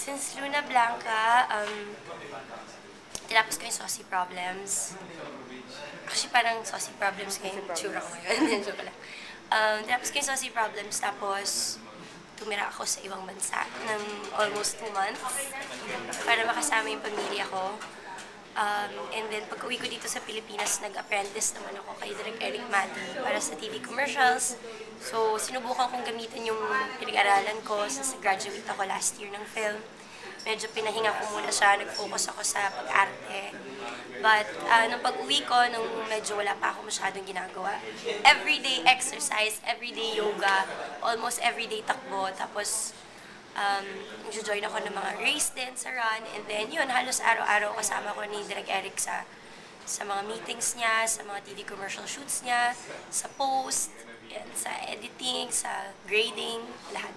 Since Luna Blanca, tinapos ko yung Saucy Problems. Actually, parang Saucy Problems ngayon, tsura ko ngayon. Joke lang. Tinapos ko yung Saucy Problems, tapos tumira ako sa ibang bansa ng almost 2 months para makasama yung pamilya ko. And then, pag uwi ko dito sa Pilipinas, nag-apprentice naman ako kay Direk Eric Mati para sa TV commercials. So, sinubukan kong gamitin yung pinag-aralan ko since graduate ako last year ng film. Medyo pinahinga ko muna siya, nag-focus ako sa pag-arte. But, nung pag-uwi ko, nung medyo wala pa ako masyadong ginagawa, everyday exercise, everyday yoga, almost everyday takbo, tapos nag-join ako ng mga race din sa run, and then yun, halos araw-araw kasama ko ni Direk Eric sa mga meetings niya, sa mga TV commercial shoots niya, sa post, yan, sa editing, sa grading, lahat.